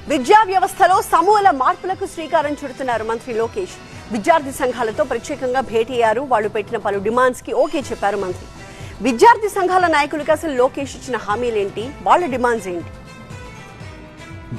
విద్యా వ్యవస్థలో సమూల మార్పులకు శ్రీకారం చుడుతున్నారు మంత్రి లోకేష్. విద్యార్థి సంఘాలతో ప్రత్యేకంగా భేటీ అయ్యారు. వాళ్ళు పెట్టిన పలు డిమాండ్స్ కి ఓకే చెప్పారు మంత్రి. విద్యార్థి సంఘాల నాయకులకు అసలు లోకేష్ ఇచ్చిన హామీలేంటి, వాళ్ళ డిమాండ్స్ ఏంటి?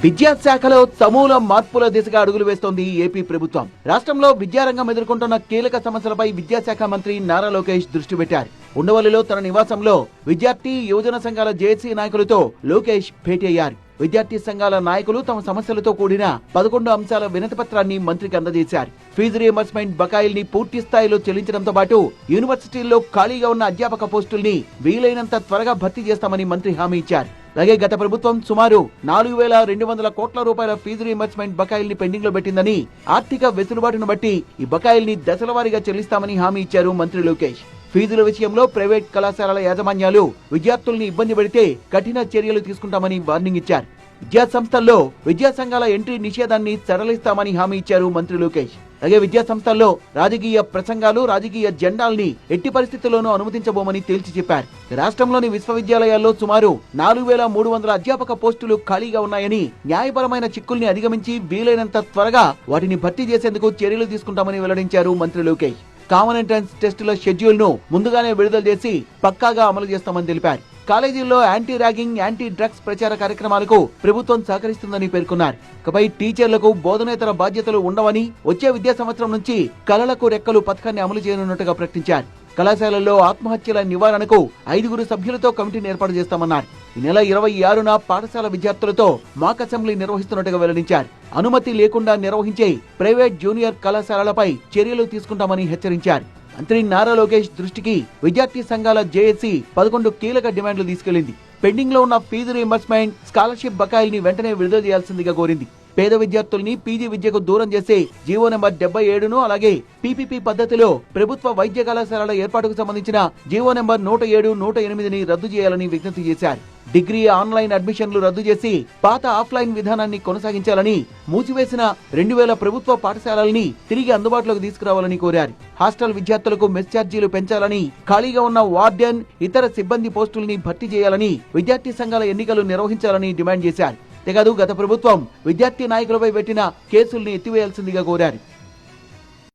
విద్యాశాఖలో సమూల మార్పుల దిశగా అడుగులు వేస్తోంది ఏపీ ప్రభుత్వం. రాష్ట్రంలో విద్యారంగం ఎదుర్కొంటున్న కీలక సమస్యలపై విద్యాశాఖ మంత్రి నారా లోకేష్ దృష్టి పెట్టారు. ఉండవల్లిలో తన నివాసంలో విద్యార్థి యువజన సంఘాల జేఏసీ నాయకులతో లోకేష్ భేటీ అయ్యారు. విద్యార్థి సంఘాల నాయకులు తమ సమస్యలతో కూడిన 11 అంశాల వినతి పత్రాన్ని మంత్రికి అందజేశారు. ఫీజు రీయింబర్స్మెంట్ బకాయిల్ని పూర్తి స్థాయిలో చెల్లించడంతో పాటు యూనివర్సిటీల్లో ఖాళీగా ఉన్న అధ్యాపక పోస్టుల్ని వీలైనంత త్వరగా భర్తీ చేస్తామని మంత్రి హామీ ఇచ్చారు. అలాగే గత ప్రభుత్వం సుమారు 4,200 కోట్ల రూపాయల ఫీజు రీయింబర్స్మెంట్ బకాయిల్ని పెండింగ్ లో పెట్టిందని, ఆర్థిక వెసులుబాటును బట్టి ఈ బకాయిల్ని దశల వారీగా చెల్లిస్తామని హామీ ఇచ్చారు మంత్రి లోకేష్. ఫీజుల విషయంలో ప్రైవేట్ కళాశాలల యాజమాన్యాలు విద్యార్థుల్ని ఇబ్బంది పెడితే కఠిన చర్యలు తీసుకుంటామని వార్నింగ్ ఇచ్చారు. విద్యా సంస్థల్లో విద్యా సంఘాల ఎంట్రీ నిషేధాన్ని సరళిస్తామని హామీ ఇచ్చారు మంత్రి లోకేష్. అలాగే విద్యా సంస్థల్లో రాజకీయ ప్రసంగాలు, రాజకీయ జెండాల్ని ఎట్టి పరిస్థితుల్లోనూ అనుమతించబోమని తేల్చి చెప్పారు. రాష్ట్రంలోని విశ్వవిద్యాలయాల్లో సుమారు 4,300 అధ్యాపక పోస్టులు ఖాళీగా ఉన్నాయని, న్యాయపరమైన చిక్కుల్ని అధిగమించి వీలైనంత త్వరగా వాటిని భర్తీ చేసేందుకు చర్యలు తీసుకుంటామని వెల్లడించారు మంత్రి లోకేష్. కామన్ ఎంట్రన్స్ టెస్టుల షెడ్యూల్ ను ముందుగానే విడుదల చేసి పక్కాగా అమలు చేస్తామని తెలిపారు. కాలేజీల్లో యాంటీ ర్యాగింగ్, యాంటీ డ్రగ్స్ ప్రచార కార్యక్రమాలకు ప్రభుత్వం సహకరిస్తుందని పేర్కొన్నారు. ఇకపై టీచర్లకు బోధనేతర బాధ్యతలు ఉండవని, వచ్చే విద్యా సంవత్సరం నుంచి కళలకు రెక్కలు పథకాన్ని అమలు చేయనున్నట్టుగా ప్రకటించారు. కళాశాలల్లో ఆత్మహత్యల నివారణకు 5 సభ్యులతో కమిటీని ఏర్పాటు చేస్తామన్నారు. ఈ నెల 26న పాఠశాల విద్యార్థులతో మాక్ అసెంబ్లీ నిర్వహిస్తున్నట్టుగా వెల్లడించారు. అనుమతి లేకుండా నిర్వహించే ప్రైవేట్ జూనియర్ కళాశాలలపై చర్యలు తీసుకుంటామని హెచ్చరించారు. మంత్రి నారా లోకేష్ దృష్టికి విద్యార్థి సంఘాల జేఏసీ 11 కీలక డిమాండ్లు తీసుకెళ్లింది. పెండింగ్ లో ఉన్న ఫీజు రీయింబర్స్మెంట్, స్కాలర్షిప్ బకాయిల్ని వెంటనే విడుదల చేయాల్సిందిగా కోరింది. పేద విద్యార్థుల్ని పీజీ విద్యకు దూరం చేసే జీవో నెంబర్ 77ను, అలాగే పీపీపీ పద్ధతిలో ప్రభుత్వ వైద్య కళాశాలల ఏర్పాటుకు సంబంధించిన జీవో నెంబర్ 107, 108ని రద్దు చేయాలని విజ్ఞప్తి చేశారు. డిగ్రీ ఆన్లైన్ అడ్మిషన్లు రద్దు చేసి పాత ఆఫ్లైన్ విధానాన్ని కొనసాగించాలని, మూసివేసిన 2000 ప్రభుత్వ పాఠశాలల్ని తిరిగి అందుబాటులోకి తీసుకురావాలని కోరారు. హాస్టల్ విద్యార్థులకు మెస్ ఛార్జీలు పెంచాలని, ఖాళీగా ఉన్న వార్డెన్, ఇతర సిబ్బంది పోస్టుల్ని భర్తీ చేయాలని, విద్యార్థి సంఘాల ఎన్నికలు నిర్వహించాలని డిమాండ్ చేశారు. అంతేకాదు గత ప్రభుత్వం విద్యార్థి నాయకులపై పెట్టిన కేసుల్ని ఎత్తివేయాల్సిందిగా కోరారు.